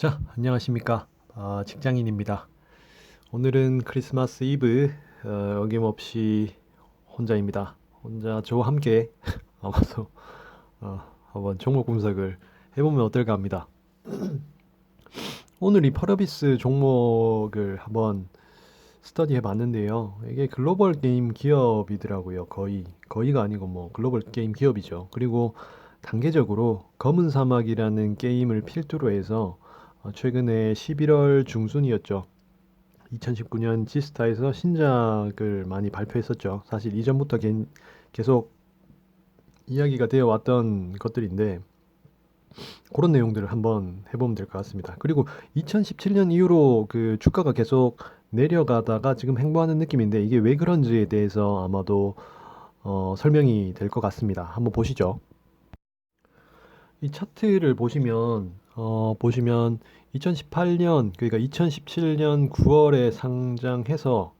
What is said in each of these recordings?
자, 안녕하십니까. 직장인입니다. 오늘은 크리스마스 이브, 어김없이 혼자입니다. 혼자 저와 함께 아마도 한번 종목 분석을 해보면 어떨까 합니다. 오늘 이 펄어비스 종목을 한번 스터디 해봤는데요. 이게 글로벌 게임 기업이더라고요. 거의가 아니고 뭐 글로벌 게임 기업이죠. 그리고 단계적으로 검은 사막이라는 게임을 필두로 해서 최근에 11월 중순이었죠. 2019년 지스타에서 신작을 많이 발표했었죠. 사실 이전부터 계속 이야기가 되어 왔던 것들인데 그런 내용들을 한번 해보면 될 것 같습니다. 그리고 2017년 이후로 그 주가가 계속 내려가다가 지금 횡보하는 느낌인데 이게 왜 그런지에 대해서 아마도 설명이 될 것 같습니다. 한번 보시죠. 이 차트를 보시면 2018년 그러니까 2017년 9월에 상장해서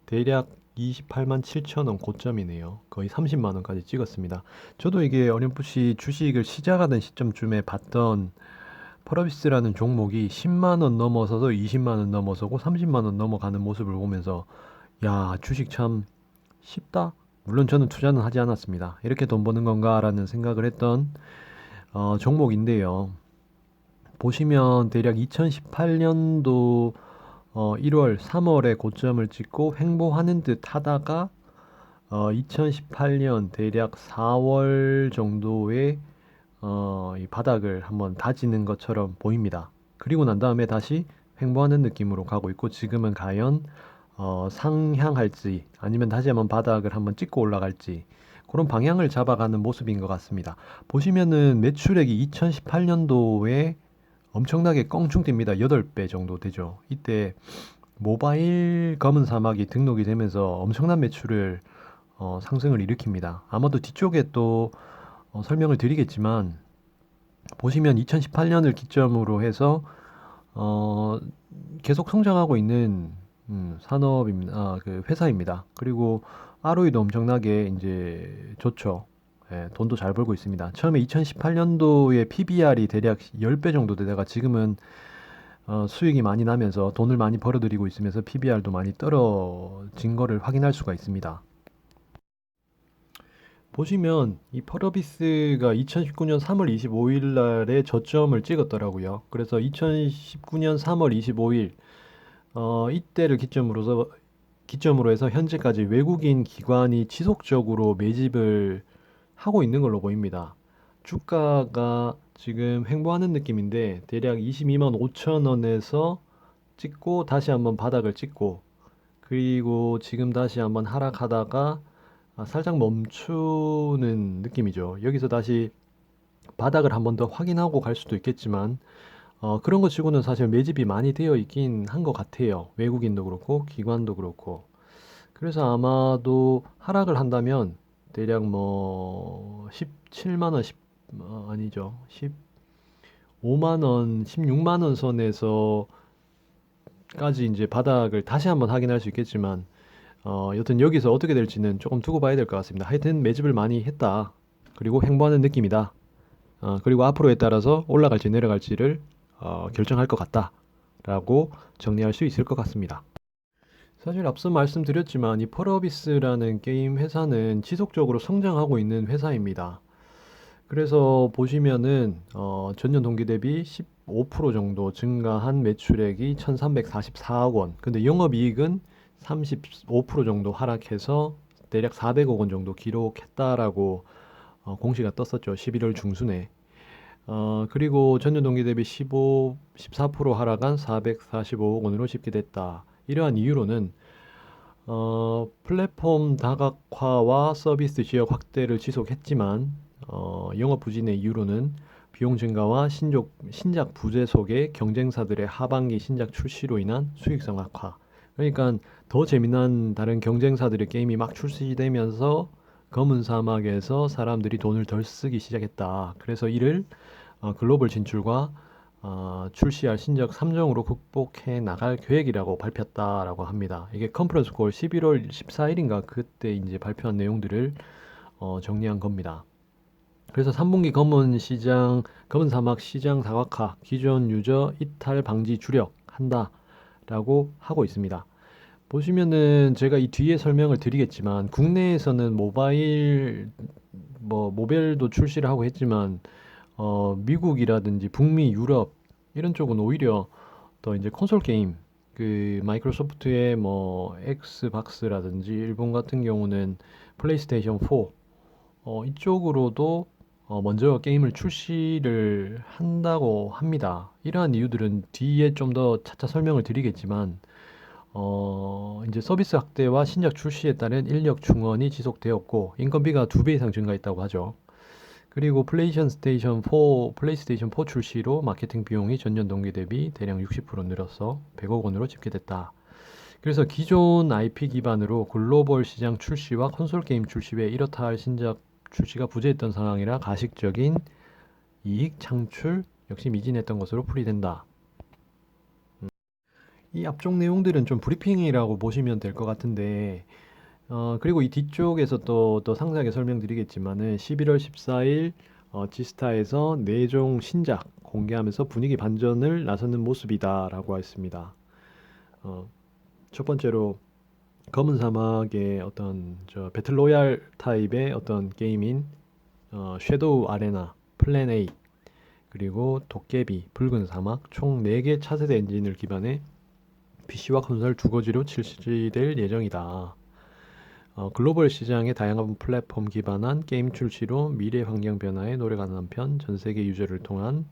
대략 28만 7천 원 고점이네요. 거의 30만 원까지 찍었습니다. 저도 이게 어렴풋이 주식을 시작하던 시점쯤에 봤던 펄어비스라는 종목이 10만 원 넘어서도 20만 원 넘어서고 30만 원 넘어가는 모습을 보면서 야, 주식 참 쉽다. 물론 저는 투자는 하지 않았습니다. 이렇게 돈 버는 건가라는 생각을 했던 종목인데요. 보시면 대략 2018년도 1월, 3월에 고점을 찍고 횡보하는 듯 하다가 2018년 대략 4월 정도에 이 바닥을 한번 다지는 것처럼 보입니다. 그리고 난 다음에 다시 횡보하는 느낌으로 가고 있고 지금은 과연 상향할지 아니면 다시 한번 바닥을 한번 찍고 올라갈지 그런 방향을 잡아가는 모습인 것 같습니다. 보시면은 매출액이 2018년도에 엄청나게 껑충뜁니다. 8배 정도 되죠. 이때 모바일 검은 사막이 등록이 되면서 엄청난 매출을 상승을 일으킵니다. 아마도 뒤쪽에 또 설명을 드리겠지만 보시면 2018년을 기점으로 해서 어, 계속 성장하고 있는 산업입니다. 그 회사입니다. 그리고 ROE도 엄청나게 이제 좋죠. 예, 돈도 잘 벌고 있습니다. 처음에 2018년도에 PBR이 대략 10배 정도 되다가 지금은 수익이 많이 나면서 돈을 많이 벌어들이고 있으면서 PBR도 많이 떨어진 거를 확인할 수가 있습니다. 보시면 이 펄어비스가 2019년 3월 25일 날에 저점을 찍었더라고요. 그래서 2019년 3월 25일 이때를 기점으로 해서 현재까지 외국인 기관이 지속적으로 매집을 하고 있는 걸로 보입니다. 주가가 지금 횡보하는 느낌인데 대략 22만 5천 원에서 찍고 다시 한번 바닥을 찍고 그리고 지금 다시 한번 하락하다가 살짝 멈추는 느낌이죠. 여기서 다시 바닥을 한번 더 확인하고 갈 수도 있겠지만 그런 것 치고는 사실 매집이 많이 되어 있긴 한 것 같아요. 외국인도 그렇고 기관도 그렇고. 그래서 아마도 하락을 한다면 대략 뭐 17만 원, 아니죠. 15만 원, 16만 원 선에서까지 이제 바닥을 다시 한번 확인할 수 있겠지만 여튼 여기서 어떻게 될지는 조금 두고 봐야 될 것 같습니다. 하여튼 매집을 많이 했다. 그리고 횡보하는 느낌이다. 그리고 앞으로에 따라서 올라갈지 내려갈지를 결정할 것 같다라고 정리할 수 있을 것 같습니다. 사실 앞서 말씀드렸지만 이 펄어비스라는 게임 회사는 지속적으로 성장하고 있는 회사입니다. 그래서 보시면은 전년 동기 대비 15% 정도 증가한 매출액이 1344억 원. 근데 영업이익은 35% 정도 하락해서 대략 400억 원 정도 기록했다라고 공시가 떴었죠. 11월 중순에. 그리고 전년 동기 대비 14% 하락한 445억 원으로 집계됐다. 이러한 이유로는 플랫폼 다각화와 서비스 지역 확대를 지속했지만 영업 부진의 이유로는 비용 증가와 신작 부재 속의 경쟁사들의 하반기 신작 출시로 인한 수익성 악화. 그러니까 더 재미난 다른 경쟁사들의 게임이 막 출시되면서 검은 사막에서 사람들이 돈을 덜 쓰기 시작했다. 그래서 이를 글로벌 진출과 출시할 신작 3종으로 극복해 나갈 계획이라고 밝혔다라고 합니다. 이게 컨퍼런스 콜 11월 14일인가 그때 이제 발표한 내용들을 정리한 겁니다. 그래서 3분기 검은 사막 시장 다각화, 기존 유저 이탈 방지 주력한다라고 하고 있습니다. 보시면은 제가 이 뒤에 설명을 드리겠지만 국내에서는 모벨도 출시를 하고 했지만 미국이라든지 북미, 유럽 이런 쪽은 오히려 더 이제 콘솔 게임 그 마이크로소프트의 뭐 엑스박스라든지 일본 같은 경우는 플레이스테이션 4 이쪽으로도 먼저 게임을 출시를 한다고 합니다. 이러한 이유들은 뒤에 좀 더 차차 설명을 드리겠지만 이제 서비스 확대와 신작 출시에 따른 인력 충원이 지속되었고 인건비가 2배 이상 증가했다고 하죠. 그리고 플레이스테이션 4 출시로 마케팅 비용이 전년 동기 대비 대략 60% 늘어서 100억 원으로 집계됐다. 그래서 기존 IP 기반으로 글로벌 시장 출시와 콘솔 게임 출시 외에 이렇다 할 신작 출시가 부재했던 상황이라 가식적인 이익 창출 역시 미진했던 것으로 풀이된다. 이 앞쪽 내용들은 좀 브리핑이라고 보시면 될 것 같은데 그리고 이 뒤쪽에서 또 상세하게 설명드리겠지만은 11월 14일 지스타에서 4종 신작 공개하면서 분위기 반전을 나서는 모습이다라고 했습니다. 첫 번째로 검은 사막의 어떤 배틀로얄 타입의 어떤 게임인 섀도우 아레나, 플랜 A, 그리고 도깨비, 붉은 사막 총 4개 차세대 엔진을 기반해 PC와 콘솔 두거지로 출시될 예정이다. 글로벌 시장의 다양한 플랫폼 기반한 게임 출시로 미래 환경 변화에 노력하는 한편 전 세계 유저를 통한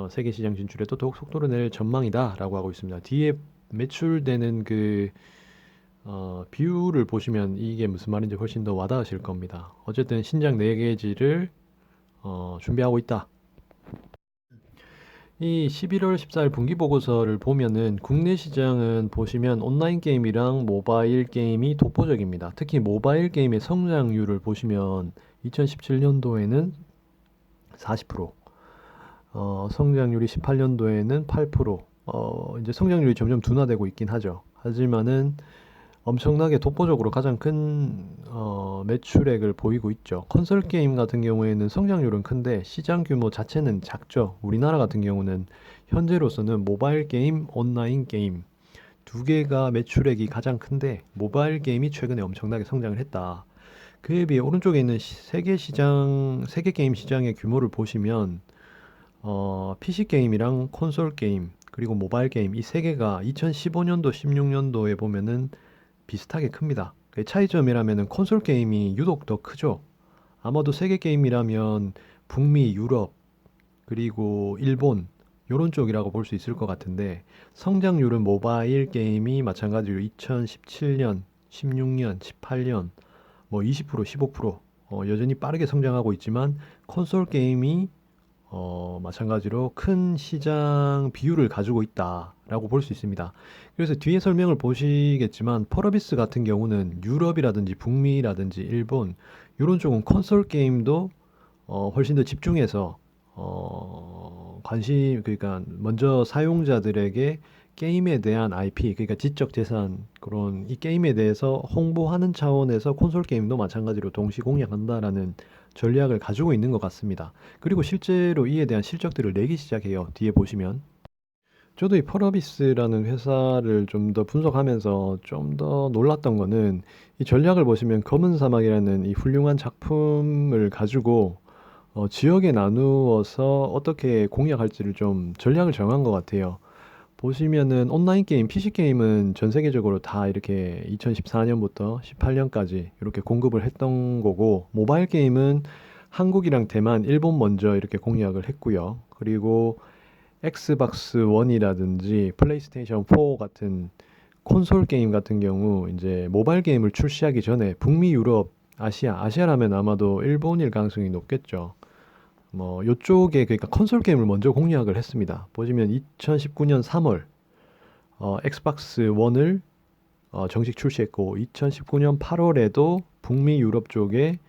세계 시장 진출에도 더욱 속도를 낼 전망이다라고 하고 있습니다. 뒤에 매출되는 그 비율을 보시면 이게 무슨 말인지 훨씬 더 와닿으실 겁니다. 어쨌든 신작 4개지를 준비하고 있다. 이 11월 14일 분기 보고서를 보면은 국내 시장은 보시면 온라인 게임이랑 모바일 게임이 독보적입니다. 특히 모바일 게임의 성장률을 보시면 2017년도에는 40%, 성장률이 18년도에는 8%, 이제 성장률이 점점 둔화되고 있긴 하죠. 하지만은 엄청나게 독보적으로 가장 큰 매출액을 보이고 있죠. 콘솔 게임 같은 경우에는 성장률은 큰데 시장 규모 자체는 작죠. 우리나라 같은 경우는 현재로서는 모바일 게임, 온라인 게임 두 개가 매출액이 가장 큰데 모바일 게임이 최근에 엄청나게 성장을 했다. 그에 비해 오른쪽에 있는 세계 게임 시장의 규모를 보시면 PC 게임이랑 콘솔 게임 그리고 모바일 게임 이 세 개가 2015년도, 16년도에 보면은 비슷하게 큽니다. 그 차이점이라면은 콘솔 게임이 유독 더 크죠. 아마도 세계 게임이라면 북미, 유럽, 그리고 일본 요런 쪽이라고 볼 수 있을 것 같은데 성장률은 모바일 게임이 마찬가지로 2017년, 16년, 18년 뭐 20%, 15% 여전히 빠르게 성장하고 있지만 콘솔 게임이 마찬가지로 큰 시장 비율을 가지고 있다라고 볼 수 있습니다. 그래서 뒤에 설명을 보시겠지만 펄어비스 같은 경우는 유럽이라든지 북미라든지 일본 이런 쪽은 콘솔 게임도 훨씬 더 집중해서 그러니까 먼저 사용자들에게 게임에 대한 IP, 그러니까 지적 재산 그런 이 게임에 대해서 홍보하는 차원에서 콘솔 게임도 마찬가지로 동시 공략한다라는 전략을 가지고 있는 것 같습니다. 그리고 실제로 이에 대한 실적들을 내기 시작해요. 뒤에 보시면. 저도 이 펄어비스라는 회사를 좀 더 분석하면서 좀 더 놀랐던 거는 이 전략을 보시면 검은 사막이라는 이 훌륭한 작품을 가지고 지역에 나누어서 어떻게 공략할지를 좀 전략을 정한 것 같아요. 보시면은 온라인 게임, PC 게임은 전 세계적으로 다 이렇게 2014년부터 18년까지 이렇게 공급을 했던 거고, 모바일 게임은 한국이랑 대만, 일본 먼저 이렇게 공략을 했고요. 그리고 엑스박스 1이라든지 플레이스테이션 4 같은 콘솔 게임 같은 경우 이제 모바일 게임을 출시하기 전에 북미, 유럽, 아시아라면 아마도 일본일 가능성이 높겠죠. 뭐 요쪽에 그러니까 콘솔 게임을 먼저 공략을 했습니다. 보시면 2019년 3월 엑스박스 1을 정식 출시했고 2019년 8월에도 북미 유럽 쪽에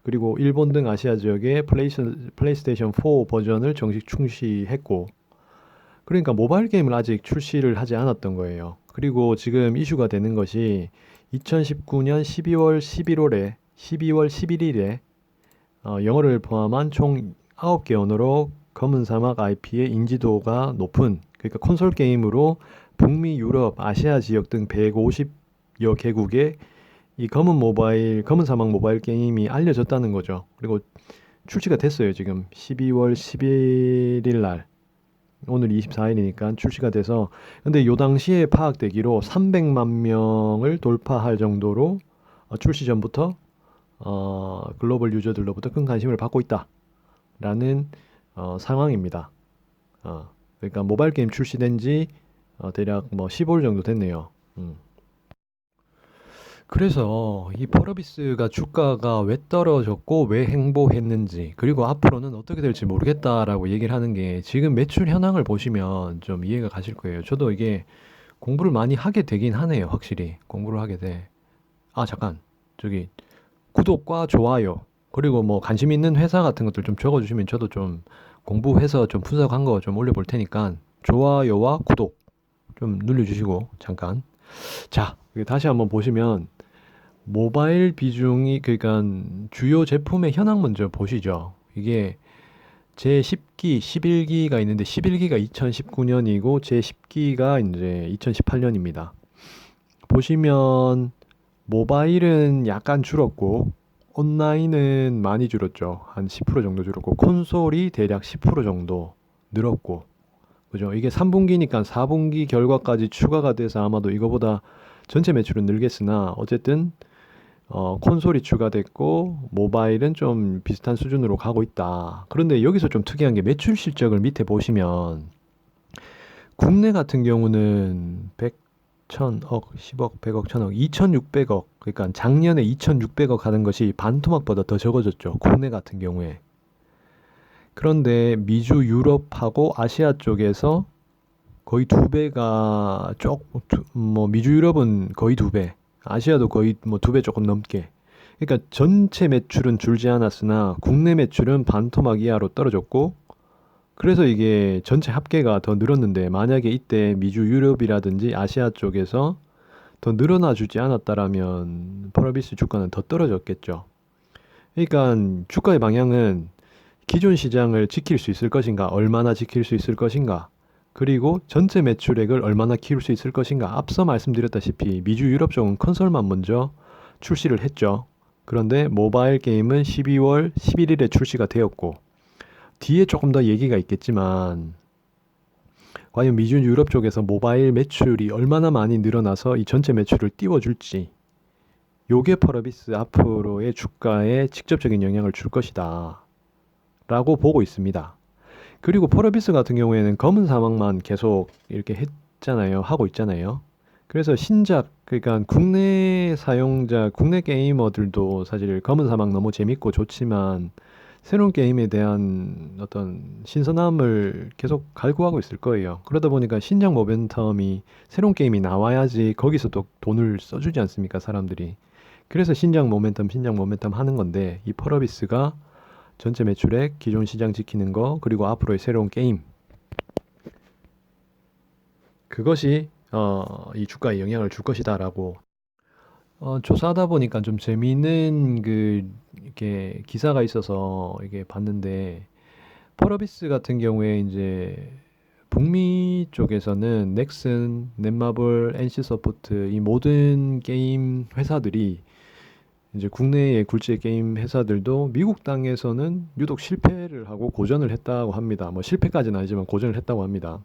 그리고 일본 등 아시아 지역에 플레이스테이션 4 버전을 정식 출시했고 그러니까 모바일 게임을 아직 출시를 하지 않았던 거예요. 그리고 지금 이슈가 되는 것이 2019년 12월 11일에 영어를 포함한 총 9개 언어로 검은 사막 IP의 인지도가 높은, 그러니까 콘솔 게임으로 북미, 유럽, 아시아 지역 등 150여 개국에 이 검은 사막 모바일 게임이 알려졌다는 거죠. 그리고 출시가 됐어요. 지금 12월 11일 날. 오늘 24일이니까 출시가 돼서, 근데 요 당시에 파악되기로 300만 명을 돌파할 정도로 출시 전부터 글로벌 유저들로부터 큰 관심을 받고 있다라는 상황입니다. 그러니까 모바일 게임 출시된 지 대략 뭐 15일 정도 됐네요. 그래서 이 펄어비스가 주가가 왜 떨어졌고 왜 행보했는지, 그리고 앞으로는 어떻게 될지 모르겠다라고 얘기를 하는 게, 지금 매출 현황을 보시면 좀 이해가 가실 거예요. 저도 이게 공부를 많이 하게 되긴 하네요. 확실히 공부를 하게 돼. 잠깐, 저기 구독과 좋아요, 그리고 뭐 관심 있는 회사 같은 것들 좀 적어주시면 저도 좀 공부해서 좀 분석한 거 좀 올려볼 테니까 좋아요와 구독 좀 눌러주시고. 잠깐, 자, 다시 한번 보시면 모바일 비중이, 그러니까 주요 제품의 현황 먼저 보시죠. 이게 제10기, 11기가 있는데 11기가 2019년이고 제10기가 이제 2018년입니다. 보시면 모바일은 약간 줄었고 온라인은 많이 줄었죠. 한 10% 정도 줄었고 콘솔이 대략 10% 정도 늘었고, 그죠? 이게 3분기니까 4분기 결과까지 추가가 돼서 아마도 이거보다 전체 매출은 늘겠으나, 어쨌든 콘솔이 추가됐고 모바일은 좀 비슷한 수준으로 가고 있다. 그런데 여기서 좀 특이한 게 매출 실적을 밑에 보시면 국내 같은 경우는 100, 1000억, 10억, 100억, 1000억, 2600억, 그러니까 작년에 2600억 하는 것이 반토막보다 더 적어졌죠. 국내 같은 경우에. 그런데 미주, 유럽하고 아시아 쪽에서 거의 두 배가 뭐 미주, 유럽은 거의 두 배, 아시아도 거의 뭐 두 배 조금 넘게. 그러니까 전체 매출은 줄지 않았으나 국내 매출은 반토막 이하로 떨어졌고, 그래서 이게 전체 합계가 더 늘었는데, 만약에 이때 미주, 유럽이라든지 아시아 쪽에서 더 늘어나 주지 않았다라면 펄어비스 주가는 더 떨어졌겠죠. 그러니까 주가의 방향은 기존 시장을 지킬 수 있을 것인가, 얼마나 지킬 수 있을 것인가, 그리고 전체 매출액을 얼마나 키울 수 있을 것인가. 앞서 말씀드렸다시피 미주, 유럽 쪽은 컨솔만 먼저 출시를 했죠. 그런데 모바일 게임은 12월 11일에 출시가 되었고, 뒤에 조금 더 얘기가 있겠지만 과연 미주, 유럽 쪽에서 모바일 매출이 얼마나 많이 늘어나서 이 전체 매출을 띄워줄지, 요게 펄어비스 앞으로의 주가에 직접적인 영향을 줄 것이다 라고 보고 있습니다. 그리고 펄어비스 같은 경우에는 검은 사막만 계속 이렇게 했잖아요. 하고 있잖아요. 그래서 신작, 그러니까 국내 사용자, 국내 게이머들도 사실 검은 사막 너무 재밌고 좋지만 새로운 게임에 대한 어떤 신선함을 계속 갈구하고 있을 거예요. 그러다 보니까 신작 모멘텀이, 새로운 게임이 나와야지 거기서 또 돈을 써주지 않습니까, 사람들이. 그래서 신작 모멘텀 하는 건데, 이 펄어비스가 전체 매출액, 기존 시장 지키는 거, 그리고 앞으로의 새로운 게임, 그것이 이 주가에 영향을 줄 것이다라고 조사하다 보니까 좀 재미있는 이렇게 기사가 있어서 이게 봤는데, 펄어비스 같은 경우에 이제 북미 쪽에서는 넥슨, 넷마블, NC소프트, 이 모든 게임 회사들이, 이제 국내의 굴지의 게임 회사들도 미국 땅에서는 유독 실패를 하고 고전을 했다고 합니다. 뭐 실패까지는 아니지만 고전을 했다고 합니다.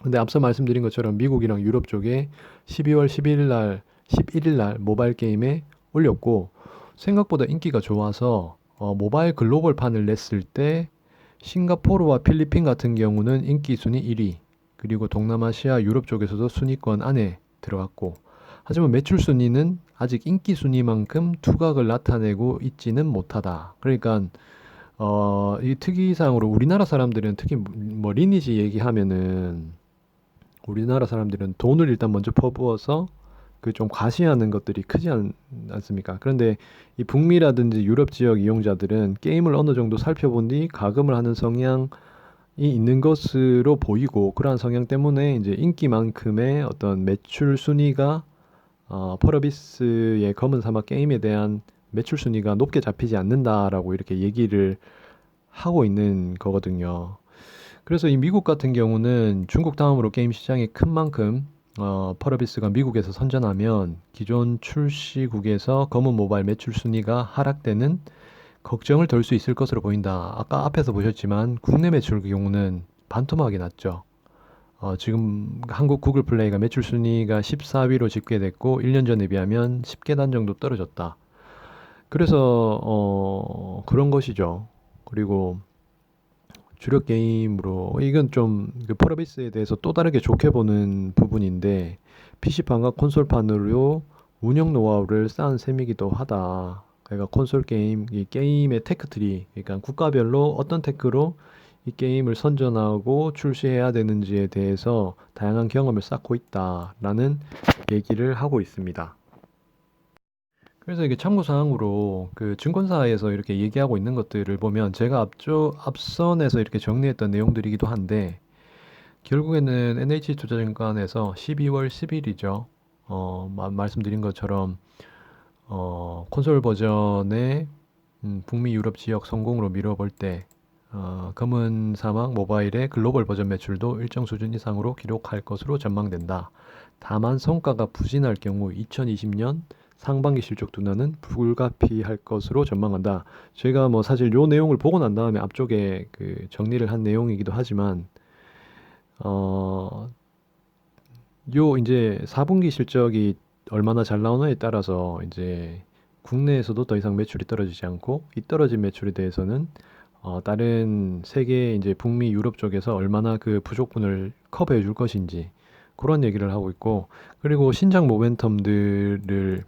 근데 앞서 말씀드린 것처럼 미국이랑 유럽 쪽에 12월 11일 날, 11일 날 모바일 게임에 올렸고, 생각보다 인기가 좋아서 모바일 글로벌 판을 냈을 때 싱가포르와 필리핀 같은 경우는 인기 순위 1위, 그리고 동남아시아, 유럽 쪽에서도 순위권 안에 들어갔고, 하지만 매출 순위는 아직 인기 순위만큼 두각을 나타내고 있지는 못하다. 그러니까 이 특이사항으로 우리나라 사람들은 특히 뭐 리니지 얘기하면은, 우리나라 사람들은 돈을 일단 먼저 퍼부어서 그 좀 과시하는 것들이 크지 않습니까? 그런데 이 북미라든지 유럽 지역 이용자들은 게임을 어느 정도 살펴본 뒤 가금을 하는 성향이 있는 것으로 보이고, 그러한 성향 때문에 이제 인기만큼의 어떤 매출 순위가 펄어비스의 검은 사막 게임에 대한 매출 순위가 높게 잡히지 않는다라고 이렇게 얘기를 하고 있는 거거든요. 그래서 이 미국 같은 경우는 중국 다음으로 게임 시장이 큰 만큼 펄어비스가 미국에서 선전하면 기존 출시국에서 검은 모바일 매출 순위가 하락되는 걱정을 덜 수 있을 것으로 보인다. 아까 앞에서 보셨지만 국내 매출 경우는 반토막이 났죠. 지금 한국 구글 플레이가 매출 순위가 14위로 집계됐고 1년 전에 비하면 10계단 정도 떨어졌다. 그래서 그런 것이죠. 그리고 주력 게임으로 이건 좀그 펄어비스에 대해서 또 다르게 좋게 보는 부분인데 PC판과 콘솔판으로 운영 노하우를 쌓은 셈이기도 하다. 그러니까 콘솔 게임, 이 게임의 테크트리, 그러니까 국가별로 어떤 테크로 이 게임을 선전하고 출시해야 되는지에 대해서 다양한 경험을 쌓고 있다라는 얘기를 하고 있습니다. 그래서 이게 참고사항으로 그 증권사에서 이렇게 얘기하고 있는 것들을 보면 제가 앞선에서 이렇게 정리했던 내용들이기도 한데 결국에는 NH투자증권에서 12월 10일이죠. 말씀드린 것처럼 콘솔 버전의 북미 유럽 지역 성공으로 미뤄볼 때 검은 사막 모바일의 글로벌 버전 매출도 일정 수준 이상으로 기록할 것으로 전망된다. 다만 성과가 부진할 경우 2020년 상반기 실적 둔화는 불가피할 것으로 전망한다. 제가 뭐 사실 요 내용을 보고 난 다음에 앞쪽에 그 정리를 한 내용이기도 하지만 어, 요 이제 4분기 실적이 얼마나 잘 나오느냐에 따라서 이제 국내에서도 더 이상 매출이 떨어지지 않고 이 떨어진 매출에 대해서는 다른 세계 이제 북미 유럽 쪽에서 얼마나 그 부족분을 커버해 줄 것인지 그런 얘기를 하고 있고 그리고 신작 모멘텀들을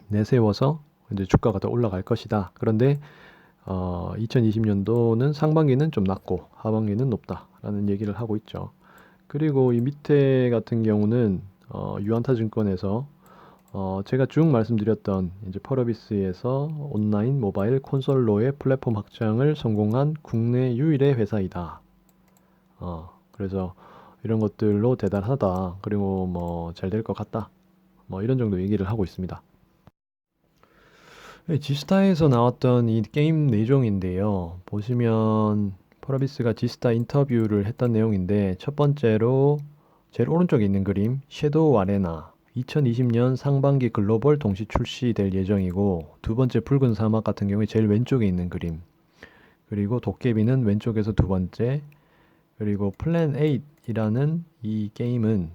내세워서 이제 주가가 더 올라갈 것이다. 그런데 2020년도는 상반기는 좀 낮고 하반기는 높다라는 얘기를 하고 있죠. 그리고 이 밑에 같은 경우는 유안타증권에서 제가 쭉 말씀드렸던 이제 펄어비스에서 온라인 모바일 콘솔로의 플랫폼 확장을 성공한 국내 유일의 회사이다. 그래서 이런 것들로 대단하다. 그리고 뭐 잘 될 것 같다. 뭐 이런 정도 얘기를 하고 있습니다. 지스타에서 나왔던 이 게임 내용인데요. 보시면 펄어비스가 지스타 인터뷰를 했던 내용인데 첫 번째로 제일 오른쪽에 있는 그림 섀도우 아레나 2020년 상반기 글로벌 동시 출시될 예정이고 두 번째 붉은 사막 같은 경우에 제일 왼쪽에 있는 그림 그리고 도깨비는 왼쪽에서 두 번째 그리고 플랜 8이라는 이 게임은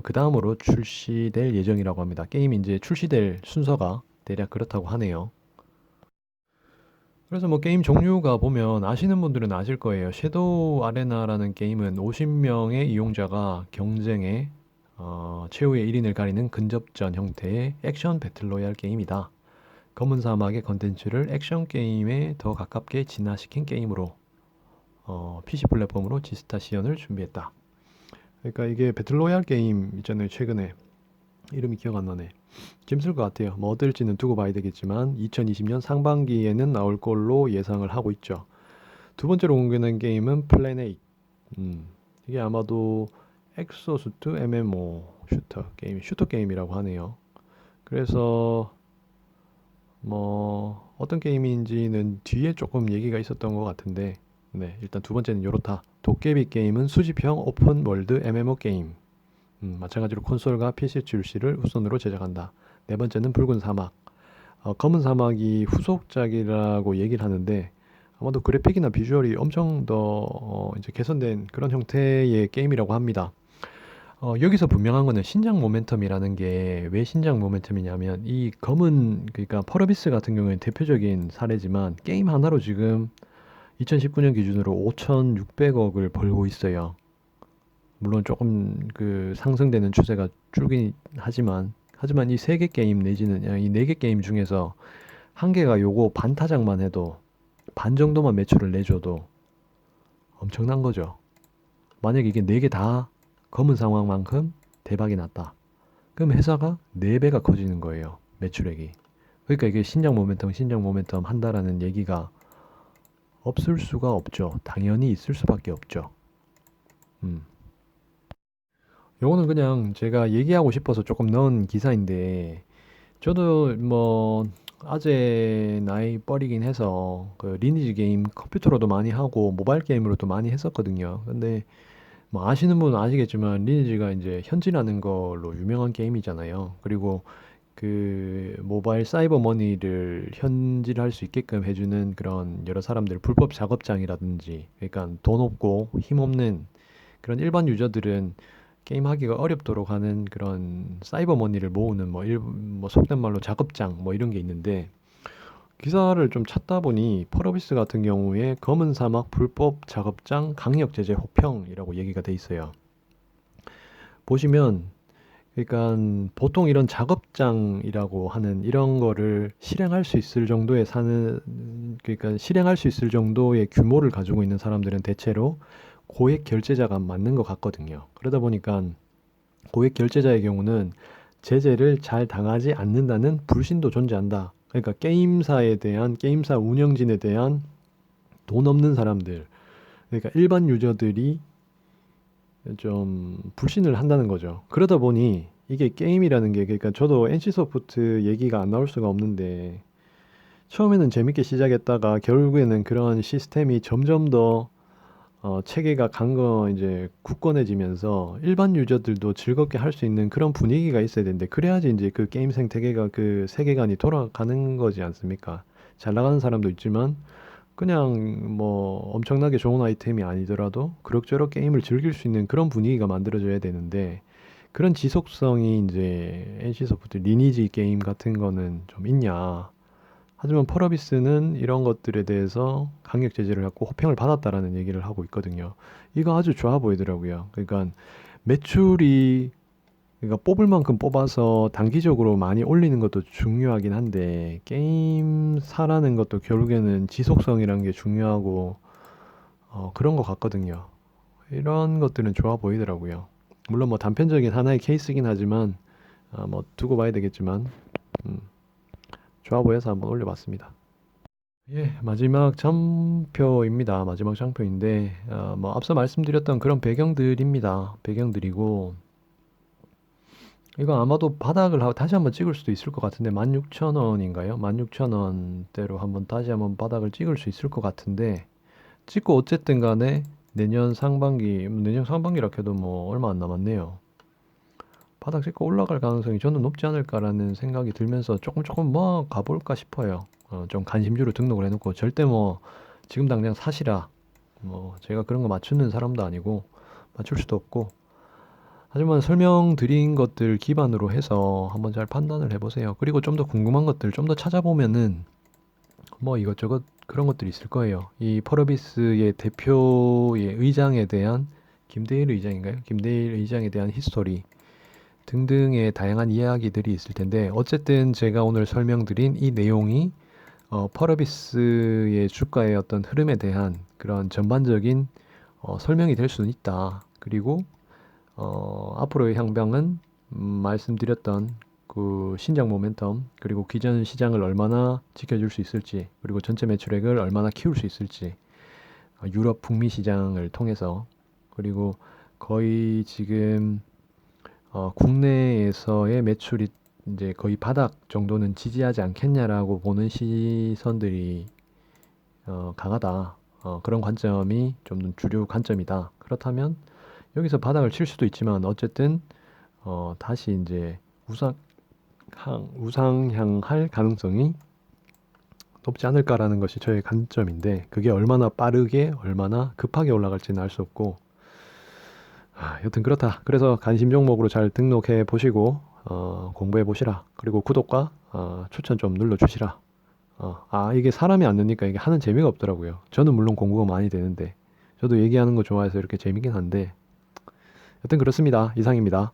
그 다음으로 출시될 예정이라고 합니다. 게임이 이제 출시될 순서가 대략 그렇다고 하네요. 그래서 뭐 게임 종류가 보면 아시는 분들은 아실 거예요. 섀도우 아레나라는 게임은 50명의 이용자가 경쟁에 최후의 1인을 가리는 근접전 형태의 액션 배틀로얄 게임이다. 검은 사막의 컨텐츠를 액션 게임에 더 가깝게 진화시킨 게임으로 PC 플랫폼으로 지스타 시연을 준비했다. 그러니까 이게 배틀로얄 게임 있잖아요. 최근에 이름이 기억 안 나네. 재밌을 것 같아요. 뭐 어떨지는 두고 봐야 되겠지만 2020년 상반기에는 나올 걸로 예상을 하고 있죠. 두 번째로 공개된 게임은 플래닛. 이게 아마도 엑소수트 MMO 슈터 게임이라고 하네요. 그래서 뭐 어떤 게임인지는 뒤에 조금 얘기가 있었던 것 같은데 네, 일단 두 번째는 요렇다. 도깨비 게임은 수집형 오픈 월드 MMO 게임. 마찬가지로 콘솔과 PC 출시를 우선으로 제작한다. 네 번째는 붉은 사막. 검은 사막이 후속작이라고 얘기를 하는데 아마도 그래픽이나 비주얼이 엄청 더 이제 개선된 그런 형태의 게임이라고 합니다. 여기서 분명한 거는 신작 모멘텀이라는 게 왜 신작 모멘텀이냐면 이 검은 그러니까 펄어비스 같은 경우에는 대표적인 사례지만 게임 하나로 지금 2019년 기준으로 5,600억을 벌고 있어요. 물론 조금 그 상승되는 추세가 줄긴 하지만 이 세 개 게임 내지는 이 네 개 게임 중에서 한 개가 요거 반타작만 해도 반 정도만 매출을 내줘도 엄청난 거죠. 만약에 이게 네 개 다 검은 상황만큼 대박이 났다. 그럼 회사가 4배가 커지는 거예요. 매출액이. 그러니까 이게 신작 모멘텀 한다라는 얘기가 없을 수가 없죠. 당연히 있을 수밖에 없죠. 음. 요거는 그냥 제가 얘기하고 싶어서 조금 넣은 기사인데 저도 뭐 아재 나이 뻘이긴 해서 그 리니지 게임 컴퓨터로도 많이 하고 모바일 게임으로도 많이 했었거든요. 근데 뭐 아시는 분은 아시겠지만 리니지가 이제 현질하는 걸로 유명한 게임이잖아요. 그리고 그 모바일 사이버 머니를 현질할 수 있게끔 해주는 그런 여러 사람들 불법 작업장이라든지 그러니까 돈 없고 힘 없는 그런 일반 유저들은 게임하기가 어렵도록 하는 그런 사이버 머니를 모으는 뭐 속된 말로 작업장 뭐 이런 게 있는데 기사를 좀 찾다 보니 펄어비스 같은 경우에 검은 사막 불법 작업장 강력 제재 호평이라고 얘기가 돼 있어요. 보시면 그러니까 보통 이런 작업장이라고 하는 이런 거를 실행할 수 있을 정도의 그러니까 실행할 수 있을 정도의 규모를 가지고 있는 사람들은 대체로 고액 결제자가 맞는 것 같거든요. 그러다 보니까 고액 결제자의 경우는 제재를 잘 당하지 않는다는 불신도 존재한다. 그러니까 게임사 운영진에 대한 돈 없는 사람들, 그러니까 일반 유저들이 좀 불신을 한다는 거죠. 그러다 보니 이게 게임이라는 게 그러니까 저도 NC소프트 얘기가 안 나올 수가 없는데 처음에는 재밌게 시작했다가 결국에는 그런 시스템이 점점 더 체계가 이제 굳건해지면서 일반 유저들도 즐겁게 할 수 있는 그런 분위기가 있어야 되는데 그래야지 이제 그 게임 생태계가 그 세계관이 돌아가는 거지 않습니까? 잘 나가는 사람도 있지만 그냥 뭐 엄청나게 좋은 아이템이 아니더라도 그럭저럭 게임을 즐길 수 있는 그런 분위기가 만들어져야 되는데 그런 지속성이 이제 NC소프트 리니지 게임 같은 거는 좀 있냐. 하지만 펄어비스는 이런 것들에 대해서 강력 제재를 갖고 호평을 받았다라는 얘기를 하고 있거든요. 이거 아주 좋아 보이더라고요. 그러니까 매출이 그러니까 뽑을 만큼 뽑아서 단기적으로 많이 올리는 것도 중요하긴 한데 게임 사라는 것도 결국에는 지속성이라는 게 중요하고 그런 것 같거든요. 이런 것들은 좋아 보이더라고요. 물론 뭐 단편적인 하나의 케이스긴 하지만 뭐 두고 봐야 되겠지만 음, 좋아 보여서 한번 올려봤습니다. 예, 마지막 장표입니다. 마지막 장표인데 뭐 앞서 말씀드렸던 그런 배경들입니다. 배경들이고 이거 아마도 바닥을 다시 한번 찍을 수도 있을 것 같은데 16,000원인가요? 16,000원대로 한번 다시 한번 바닥을 찍을 수 있을 것 같은데 찍고 어쨌든 간에 내년 상반기라 해도 뭐 얼마 안 남았네요. 바닥 찍고 올라갈 가능성이 저는 높지 않을까라는 생각이 들면서 조금 뭐 가볼까 싶어요. 좀 관심주로 등록을 해놓고 절대 뭐 지금 당장 사시라 뭐 제가 그런 거 맞추는 사람도 아니고 맞출 수도 없고 하지만 설명드린 것들 기반으로 해서 한번 잘 판단을 해보세요. 그리고 좀 더 궁금한 것들 좀 더 찾아보면은 뭐 이것저것 그런 것들이 있을 거예요. 이 펄어비스의 대표의 의장에 대한 김대일 의장인가요? 김대일 의장에 대한 히스토리 등등의 다양한 이야기들이 있을 텐데 어쨌든 제가 오늘 설명드린 이 내용이 펄어비스의 주가의 어떤 흐름에 대한 그런 전반적인 설명이 될 수는 있다. 그리고 앞으로의 향방은 말씀드렸던 그 신장 모멘텀 그리고 기존 시장을 얼마나 지켜줄 수 있을지 그리고 전체 매출액을 얼마나 키울 수 있을지 유럽 북미 시장을 통해서 그리고 거의 지금 국내에서의 매출이 이제 거의 바닥 정도는 지지하지 않겠냐라고 보는 시선들이 강하다. 그런 관점이 좀 주류 관점이다. 그렇다면 여기서 바닥을 칠 수도 있지만 어쨌든 다시 이제 우상향할 가능성이 높지 않을까라는 것이 저의 관점인데 그게 얼마나 빠르게 얼마나 급하게 올라갈지는 알 수 없고 여튼 그렇다. 그래서 관심 종목으로 잘 등록해 보시고 공부해 보시라. 그리고 구독과 추천 좀 눌러 주시라. 이게 사람이 안 느니까 이게 하는 재미가 없더라고요. 저는 물론 공부가 많이 되는데 저도 얘기하는 거 좋아해서 이렇게 재미긴 한데 여튼 그렇습니다. 이상입니다.